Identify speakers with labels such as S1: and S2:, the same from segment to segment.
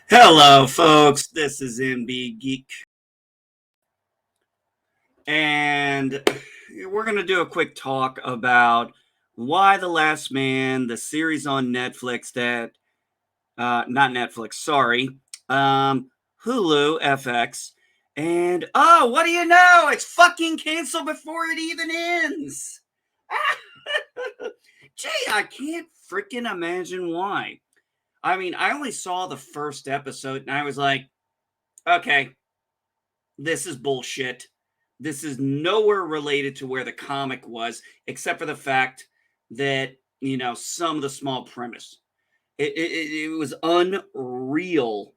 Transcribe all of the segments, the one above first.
S1: Hello, folks. This is MB Geek, and we're going to do a quick talk about Y: The Last Man, the series on Netflix that, not Netflix, sorry, Hulu FX. And oh, what do you know? It's fucking canceled before it even ends. Gee, I can't freaking imagine why. I mean, I only saw the first episode and I was like, okay, this is bullshit. This is nowhere related to where the comic was, except for the fact that, some of the small premise. It was unreal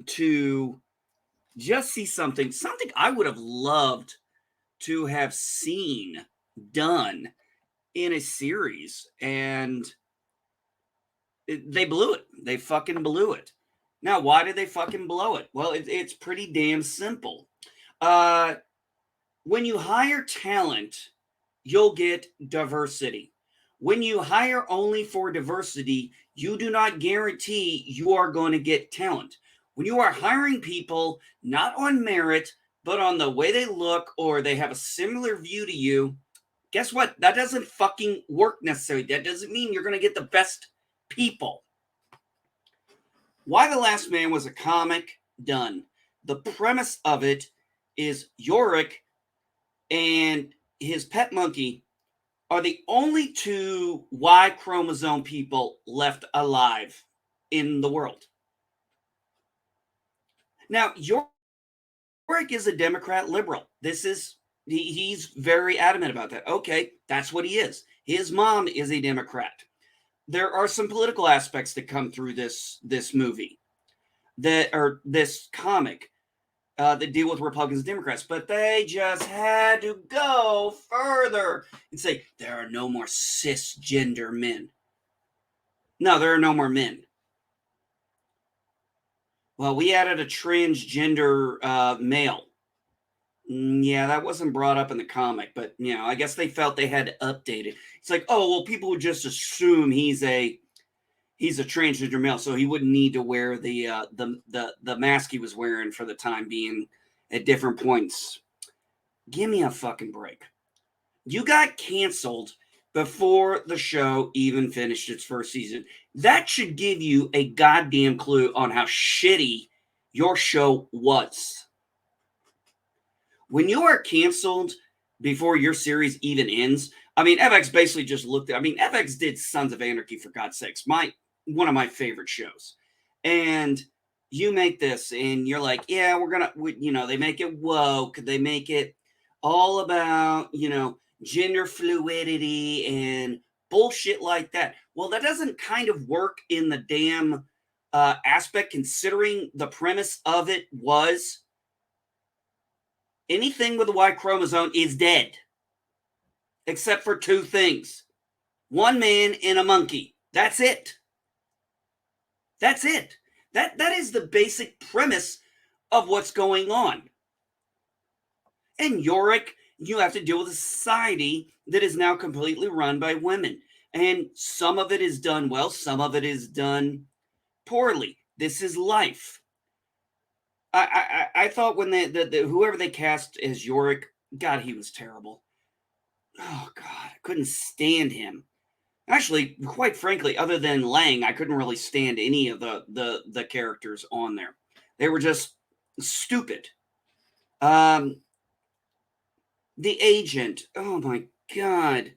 S1: to just see something I would have loved to have seen done in a series. And they blew it. They fucking blew it. Now, why did they fucking blow it? Well, it's pretty damn simple. Uh, when you hire talent, you'll get diversity. When you hire only for diversity, you do not guarantee you are going to get talent. When you are hiring people not on merit, but on the way they look or they have a similar view to you, guess what? That doesn't fucking work necessarily. That doesn't mean you're going to get the best people. Y: The Last Man was a comic done. The premise of it is Yorick and his pet monkey are the only two Y chromosome people left alive in the world. Now, Yorick is a Democrat liberal. He's very adamant about that. Okay, that's what he is. His mom is a Democrat. There are some political aspects that come through this movie this comic that deal with Republicans and Democrats, but they just had to go further and say there are no more cisgender men. No, there are no more men. Well, we added a transgender male. Yeah, that wasn't brought up in the comic, but I guess they felt they had to update it. It's like, oh well, people would just assume he's a transgender male, so he wouldn't need to wear the mask he was wearing for the time being at different points. Give me a fucking break. You got canceled before the show even finished its first season. That should give you a goddamn clue on how shitty your show was. When you are canceled before your series even ends, I mean, FX basically just looked at, FX did Sons of Anarchy, for God's sakes, one of my favorite shows. And you make this and you're like, yeah, they make it woke. They make it all about, gender fluidity and bullshit like that. Well, that doesn't kind of work in the damn aspect, considering the premise of it was anything with a Y chromosome is dead, except for two things: one man and a monkey. That's it. That's it. That is the basic premise of what's going on. And Yorick, you have to deal with a society that is now completely run by women. And some of it is done well, some of it is done poorly. This is life. I thought when whoever they cast as Yorick, God, he was terrible. Oh God, I couldn't stand him. Actually, quite frankly, other than Lang, I couldn't really stand any of the characters on there. They were just stupid. The agent, oh my God,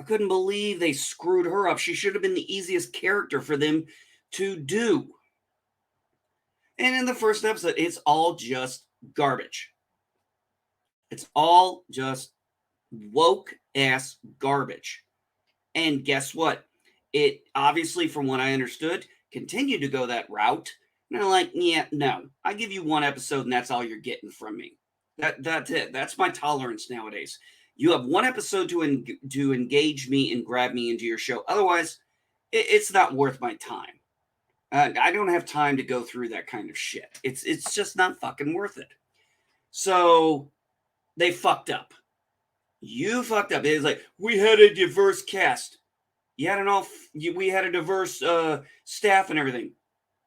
S1: I couldn't believe they screwed her up. She should have been the easiest character for them to do. And in the first episode, it's all just garbage. It's all just woke ass garbage. And guess what? It obviously, from what I understood, continued to go that route. And I'm like, yeah, no. I give you one episode and that's all you're getting from me. That's it. That's my tolerance nowadays. You have one episode to engage me and grab me into your show. Otherwise, it's not worth my time. I don't have time to go through that kind of shit. It's just not fucking worth it. So they fucked up. You fucked up. It was like, we had a diverse cast. We had a diverse staff and everything.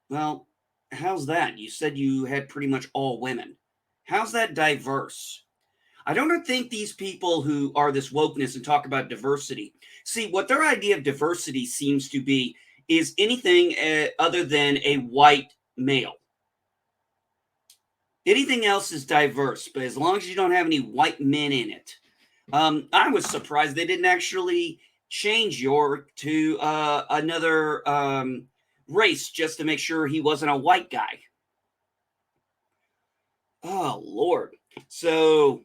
S1: Well, How's that? You said you had pretty much all women. How's that diverse? I don't think these people who are this wokeness and talk about diversity see what their idea of diversity seems to be is anything other than a white male. Anything else is diverse, but as long as you don't have any white men in it. I was surprised they didn't actually change York to another race just to make sure he wasn't a white guy. Oh Lord! So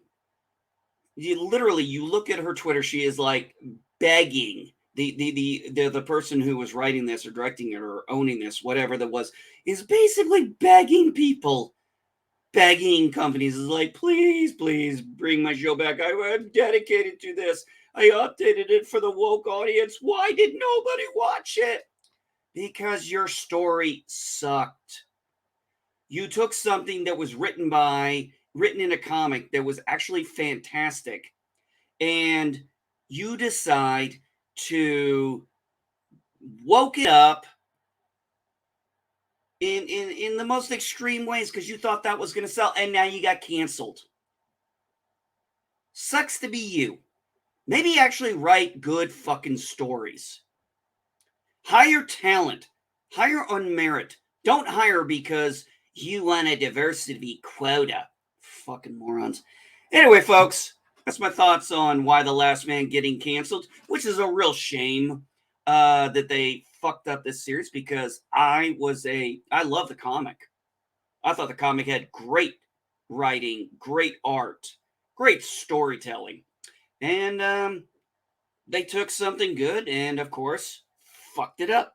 S1: you look at her Twitter. She is like begging the person who was writing this or directing it or owning this, whatever that was, is basically begging people, begging companies, is like, please, please bring my show back. I'm dedicated to this. I updated it for the woke audience. Why did nobody watch it? Because your story sucked. You took something that was written in a comic that was actually fantastic, and you decide to woke it up in the most extreme ways because you thought that was going to sell, and now you got canceled. Sucks to be you. Maybe actually write good fucking stories. Hire talent. Hire on merit. Don't hire because you want a diversity quota. Fucking morons. Anyway, folks, that's my thoughts on Why the Last Man getting canceled, which is a real shame that they fucked up this series because I love the comic. I thought the comic had great writing, great art, great storytelling. And they took something good and, of course, fucked it up.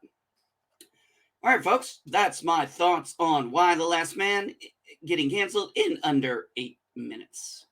S1: All right, folks, that's my thoughts on Why the Last Man getting canceled in under 8 minutes.